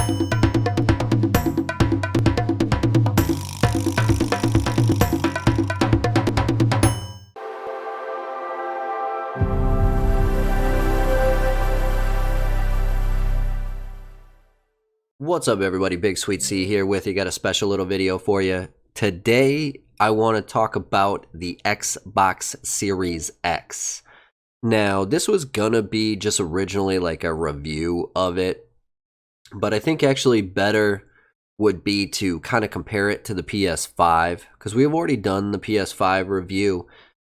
What's up, everybody? BigSweetC here with you. Got a special little video for you. Today, I want to talk about the Xbox Series X. Now, this was gonna be just originally like a review of it, but I think actually better would be to kind of compare it to the PS5, because we've already done the PS5 review,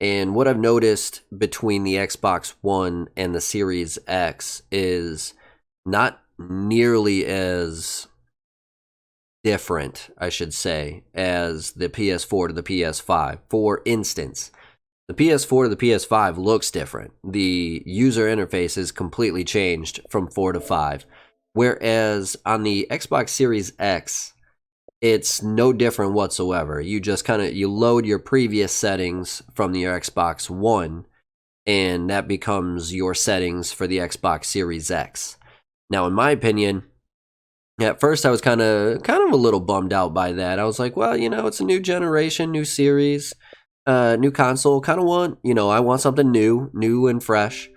and what I've noticed between the Xbox One and the Series X is not nearly as different, I should say, as the PS4 to the PS5. For instance, the PS4 to the PS5 looks different. The user interface is completely changed from 4 to 5. Whereas on the Xbox Series X, it's no different whatsoever. You just you load your previous settings from your Xbox One, and that becomes your settings for the Xbox Series X. Now, in my opinion, at first I was kind of a little bummed out by that. I was like, well, it's a new generation, new series, new console. I want something new and fresh.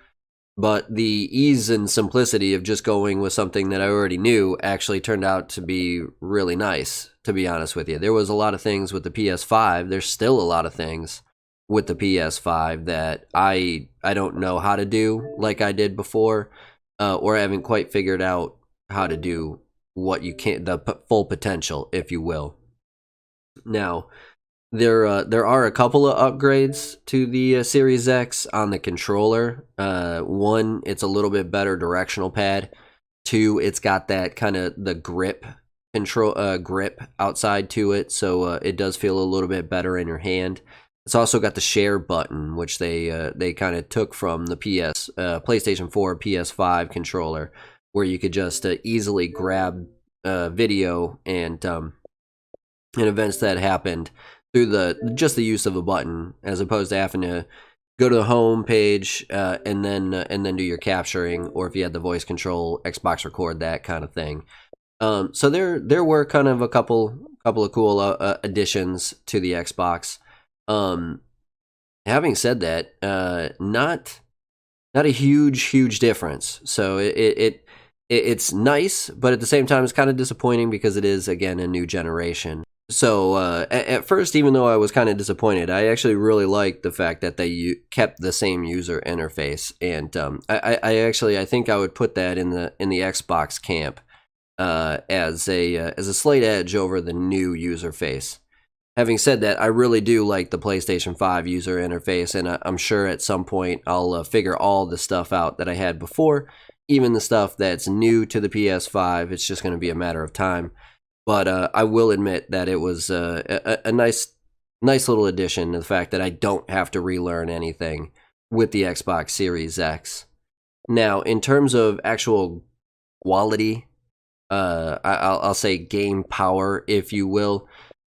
But the ease and simplicity of just going with something that I already knew actually turned out to be really nice, to be honest with you. There was a lot of things with the PS5. There's still a lot of things with the PS5 that I don't know how to do like I did before. Or I haven't quite figured out how to do what you can, the full potential, if you will. Now, there are a couple of upgrades to the Series X on the controller. One, it's a little bit better directional pad. Two, it's got that kind of the grip outside to it, so it does feel a little bit better in your hand. It's also got the share button, which they kind of took from the PlayStation 4, PS5 controller, where you could just easily grab video and events that happened through just the use of a button, as opposed to having to go to the home page and then do your capturing, or if you had the voice control, Xbox Record, that kind of thing. So there were kind of a couple of cool additions to the Xbox. Having said that, not a huge difference. So it's nice, but at the same time, it's kind of disappointing because it is, again, a new generation. So at first, even though I was kind of disappointed, I actually really liked the fact that they kept the same user interface, and I think I would put that in the Xbox camp as a slight edge over the new user face. Having said that, I really do like the PlayStation 5 user interface, and I'm sure at some point I'll figure all the stuff out that I had before, even the stuff that's new to the PS5. It's just going to be a matter of time. But I will admit that it was a nice little addition to the fact that I don't have to relearn anything with the Xbox Series X. Now, in terms of actual quality, I'll say game power, if you will.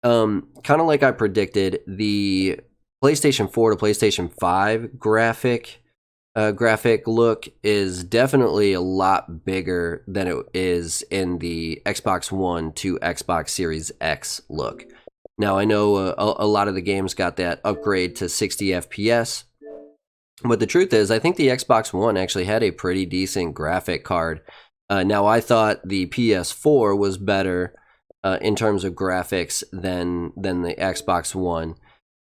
Kind of like I predicted, the PlayStation 4 to PlayStation 5 graphic look is definitely a lot bigger than it is in the Xbox One to Xbox Series X look. Now, I know a lot of the games got that upgrade to 60 FPS, but the truth is, I think the Xbox One actually had a pretty decent graphic card. Now, I thought the PS4 was better in terms of graphics than the Xbox One,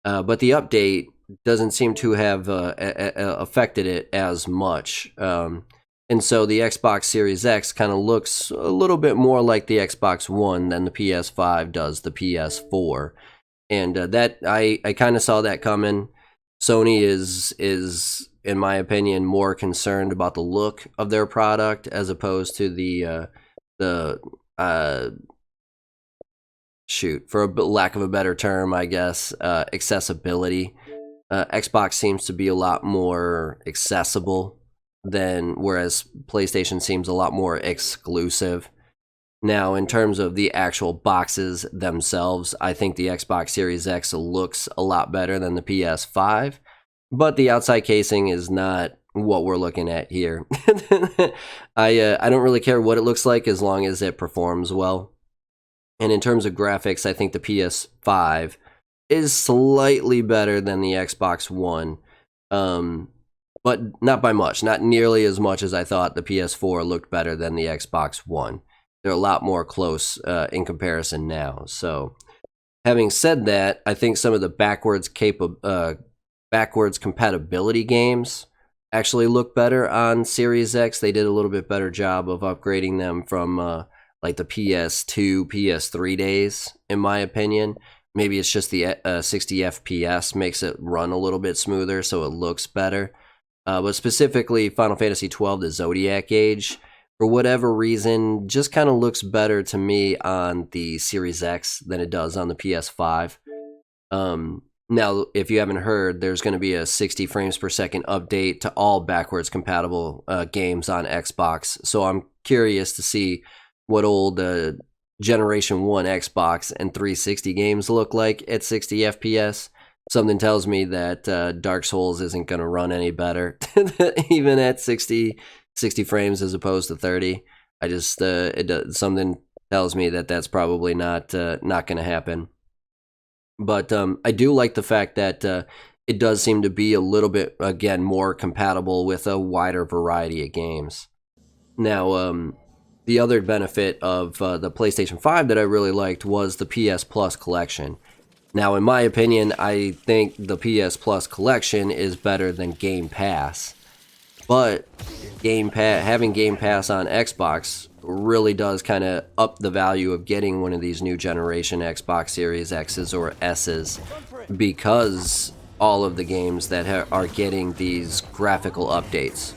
but the update doesn't seem to have affected it as much, and so the Xbox Series X kind of looks a little bit more like the Xbox One than the PS5 does the PS4, and that I kind of saw that coming. Sony is in my opinion more concerned about the look of their product as opposed to the for a lack of a better term, I guess, accessibility. Xbox seems to be a lot more accessible whereas PlayStation seems a lot more exclusive. Now, in terms of the actual boxes themselves, I think the Xbox Series X looks a lot better than the PS5, but the outside casing is not what we're looking at here. I don't really care what it looks like as long as it performs well. And in terms of graphics, I think the PS5 is slightly better than the Xbox One, but not by much. Not nearly as much as I thought the PS4 looked better than the Xbox One. They're a lot more close in comparison now. So, having said that, I think some of the backwards compatibility games actually look better on Series X. They did a little bit better job of upgrading them from like the PS2, PS3 days, in my opinion. Maybe it's just the 60 FPS makes it run a little bit smoother, so it looks better. But specifically, Final Fantasy XII, the Zodiac Age, for whatever reason, just kind of looks better to me on the Series X than it does on the PS5. Now, if you haven't heard, there's going to be a 60 frames per second update to all backwards compatible games on Xbox. So I'm curious to see what old Generation 1 Xbox and 360 games look like at 60 FPS. Something tells me that Dark Souls isn't going to run any better, even at 60 frames as opposed to 30. I just something tells me that that's probably not going to happen. But I do like the fact that it does seem to be a little bit, again, more compatible with a wider variety of games. Now, the other benefit of the PlayStation 5 that I really liked was the PS Plus collection. Now, in my opinion, I think the PS Plus collection is better than Game Pass. But having Game Pass on Xbox really does kind of up the value of getting one of these new generation Xbox Series X's or S's, because all of the games that are getting these graphical updates.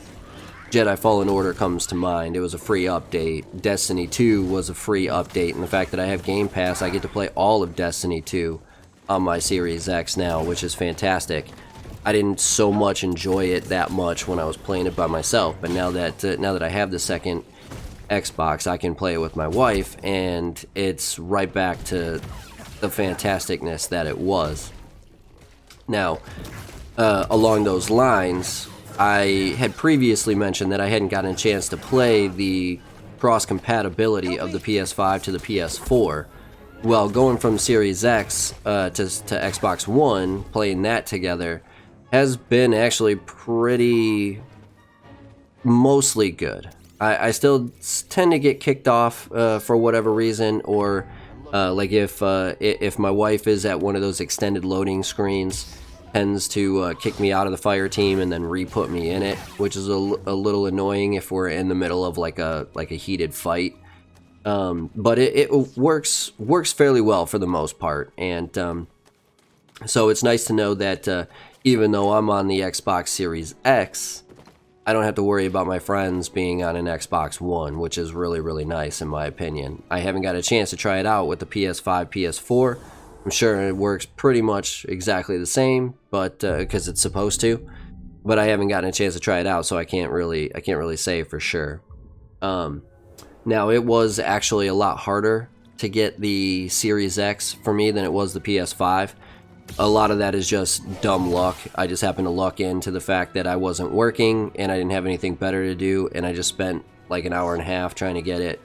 Jedi Fallen Order comes to mind. It was a free update. Destiny 2 was a free update. And the fact that I have Game Pass, I get to play all of Destiny 2 on my Series X now, which is fantastic. I didn't so much enjoy it that much when I was playing it by myself, but now that I have the second Xbox, I can play it with my wife, and it's right back to the fantasticness that it was. Now, along those lines, I had previously mentioned that I hadn't gotten a chance to play the cross-compatibility of the PS5 to the PS4. Well, going from Series X to Xbox One, playing that together, has been actually pretty mostly good. I still tend to get kicked off for whatever reason, or like if my wife is at one of those extended loading screens, tends to kick me out of the fire team and then re-put me in it, which is a little annoying if we're in the middle of like a heated fight. But it works fairly well for the most part, and so it's nice to know that even though I'm on the Xbox Series X, I don't have to worry about my friends being on an Xbox One, which is really, really nice in my opinion. I haven't got a chance to try it out with the PS5, PS4. I'm sure it works pretty much exactly the same, but because it's supposed to. But I haven't gotten a chance to try it out, so I can't really say for sure. Now, it was actually a lot harder to get the Series X for me than it was the PS5. A lot of that is just dumb luck. I just happened to luck into the fact that I wasn't working and I didn't have anything better to do, and I just spent like an hour and a half trying to get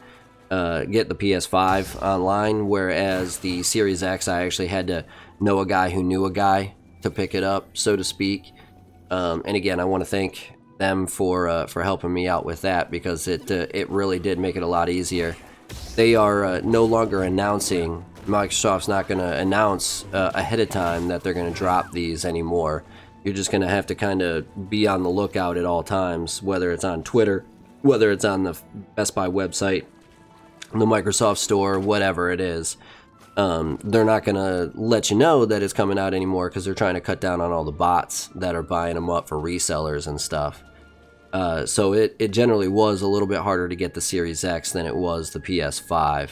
the PS5 online, whereas the Series X, I actually had to know a guy who knew a guy to pick it up, so to speak. And again, I want to thank them for helping me out with that, because it really did make it a lot easier. They are no longer announcing. Microsoft's not going to announce ahead of time that they're going to drop these anymore. You're just going to have to kind of be on the lookout at all times, whether it's on Twitter, whether it's on the Best Buy website, the Microsoft Store, whatever it is. They're not going to let you know that it's coming out anymore, because they're trying to cut down on all the bots that are buying them up for resellers and stuff. So it generally was a little bit harder to get the Series X than it was the PS5.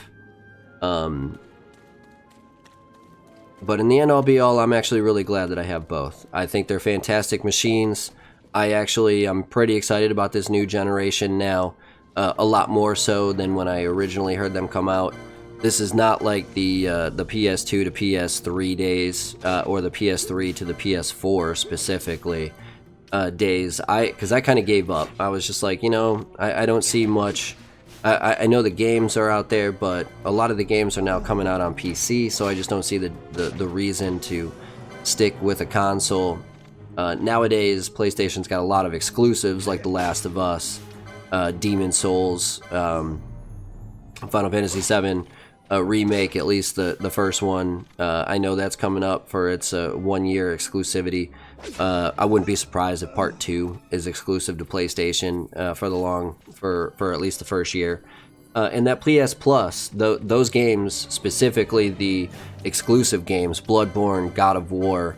But in the end all be all, I'm actually really glad that I have both. I think they're fantastic machines. I'm pretty excited about this new generation now, a lot more so than when I originally heard them come out. This is not like the PS2 to PS3 days, or the PS3 to the PS4 specifically, days, because I kind of gave up. I was just like, I don't see much. I know the games are out there, but a lot of the games are now coming out on PC, so I just don't see the reason to stick with a console. Nowadays, PlayStation's got a lot of exclusives like The Last of Us, Demon Souls, Final Fantasy VII remake, at least the first one. I know that's coming up for its 1-year exclusivity. I wouldn't be surprised if Part 2 is exclusive to PlayStation for at least the first year. And that PS Plus, those games, specifically the exclusive games, Bloodborne, God of War,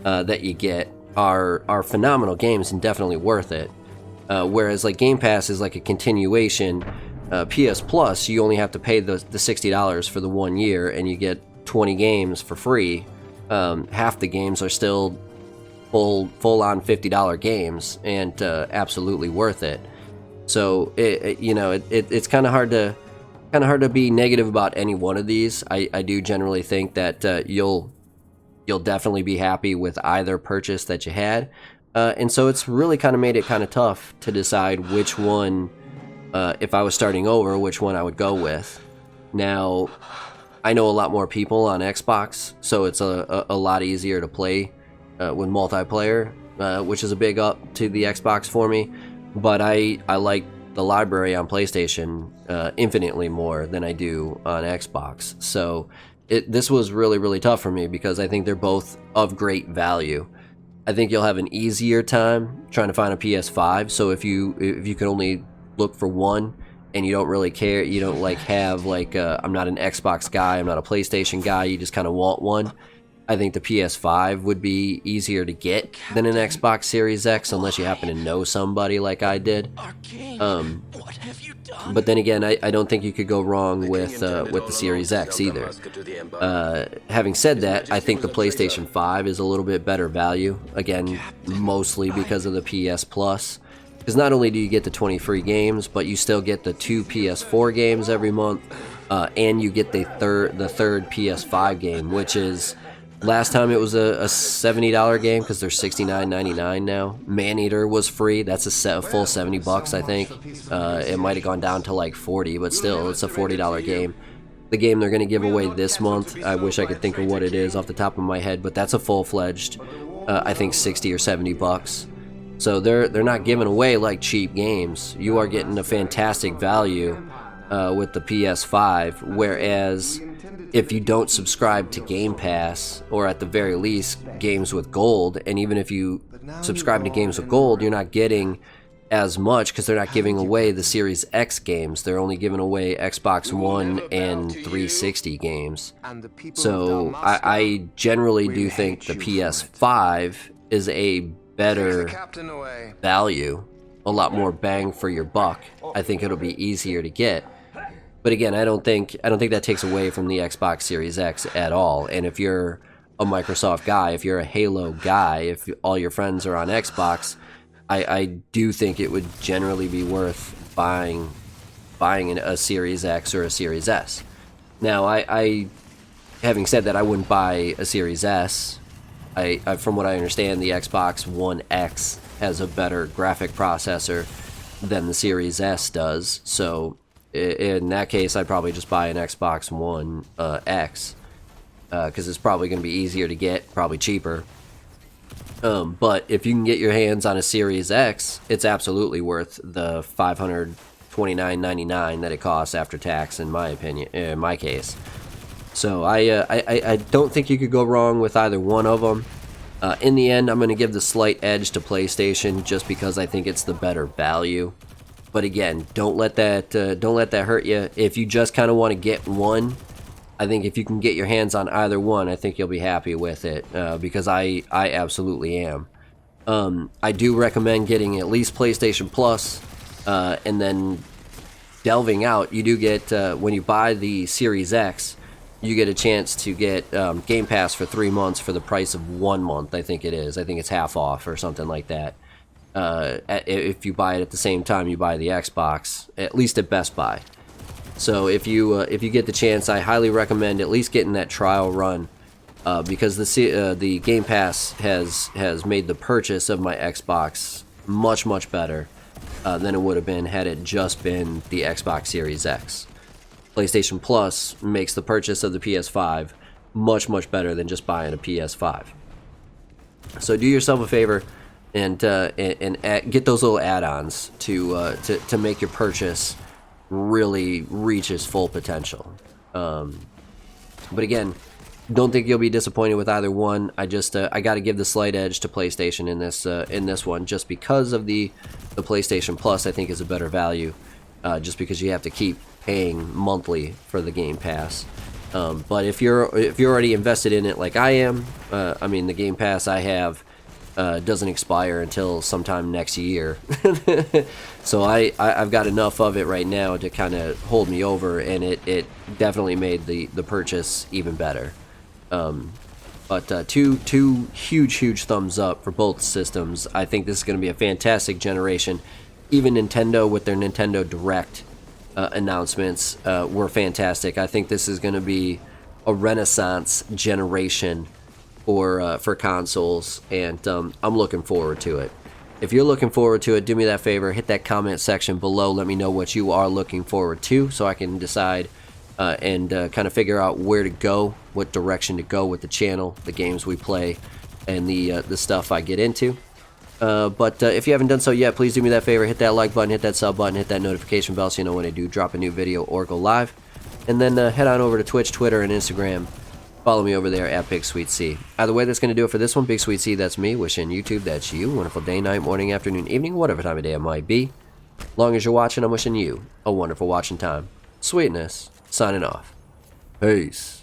that you get, are phenomenal games and definitely worth it. Whereas like Game Pass is like a continuation. PS Plus, you only have to pay the $60 for the 1 year, and you get 20 games for free. Half the games are still full-on $50 games, and absolutely worth it. So it's kind of hard to be negative about any one of these. I do generally think that you'll definitely be happy with either purchase that you had, and so it's really kind of made it kind of tough to decide which one. If I was starting over, which one I would go with. Now, I know a lot more people on Xbox, so it's a lot easier to play with multiplayer, which is a big up to the Xbox for me. But I like the library on PlayStation infinitely more than I do on Xbox. So this was really, really tough for me because I think they're both of great value. I think you'll have an easier time trying to find a PS5. So if you can only look for one and you don't really care, you don't I'm not an Xbox guy, I'm not a PlayStation guy, you just kind of want one, I think the PS5 would be easier to get than an Xbox Series X, unless you happen to know somebody like I did. But then again, I don't think you could go wrong with the Series X either. Having said that, I think the PlayStation 5 is a little bit better value, again, mostly because of the PS Plus. Because not only do you get the 20 free games, but you still get the 2 PS4 games every month, and you get the third PS5 game, which is, last time it was a $70 game because they're $69.99 now. Maneater was free. That's a full $70, I think. It might have gone down to like 40, but still, it's a $40 game. The game they're going to give away this month, I wish I could think of what it is off the top of my head, but that's a full-fledged, I think 60 or $70. So they're not giving away like cheap games. You are getting a fantastic value with the PS5, whereas if you don't subscribe to Game Pass, or at the very least games with gold, and even if you subscribe to games with gold, you're not getting as much because they're not giving away the Series X games. They're only giving away Xbox One and 360 games. So I generally do think the PS5 is a better value, a lot more bang for your buck. I think it'll be easier to get. But again, I don't think that takes away from the Xbox Series X at all. And if you're a Microsoft guy, if you're a Halo guy, if all your friends are on Xbox, I do think it would generally be worth buying a Series X or a Series S. Now, I having said that, I wouldn't buy a Series S. From what I understand, the Xbox One X has a better graphic processor than the Series S does. So in that case, I'd probably just buy an Xbox One X because it's probably going to be easier to get, probably cheaper. But if you can get your hands on a Series X, it's absolutely worth the $529.99 that it costs after tax, in my opinion, in my case. So I don't think you could go wrong with either one of them. In the end, I'm going to give the slight edge to PlayStation just because I think it's the better value. But again, don't let that hurt you. If you just kind of want to get one, I think if you can get your hands on either one, I think you'll be happy with it because I absolutely am. I do recommend getting at least PlayStation Plus, and then delving out. You do get when you buy the Series X, you get a chance to get Game Pass for 3 months for the price of 1 month, I think it is. I think it's half off or something like that. If you buy it at the same time you buy the Xbox, at least at Best Buy. So if you get the chance, I highly recommend at least getting that trial run because the Game Pass has made the purchase of my Xbox much better than it would have been had it just been the Xbox Series X. PlayStation Plus makes the purchase of the PS5 much better than just buying a PS5. So do yourself a favor and get those little add-ons to make your purchase really reach its full potential. But again, don't think you'll be disappointed with either one. I got to give the slight edge to PlayStation in this one, just because of the PlayStation Plus. I think is a better value, just because you have to keep paying monthly for the Game Pass. But if you're already invested in it like I am, I mean, the Game Pass I have doesn't expire until sometime next year. So I've got enough of it right now to kind of hold me over, and it definitely made the purchase even better. But two huge thumbs up for both systems. I think this is going to be a fantastic generation. Even Nintendo with their Nintendo Direct announcements were fantastic. I think this is going to be a renaissance generation for consoles, and I'm looking forward to it. If you're looking forward to it, do me that favor, hit that comment section below. Let me know what you are looking forward to, so I can decide and kind of figure out where to go, what direction to go with the channel, the games we play, and the stuff I get into. But if you haven't done so yet, please do me that favor, hit that like button, hit that sub button, hit that notification bell so you know when I do drop a new video or go live. And then head on over to Twitch, Twitter, and Instagram. Follow me over there at BigSweetC. Either way, that's going to do it for this one. BigSweetC, that's me. Wishing YouTube, that's you. Wonderful day, night, morning, afternoon, evening, whatever time of day it might be. Long as you're watching, I'm wishing you a wonderful watching time. Sweetness, signing off. Peace.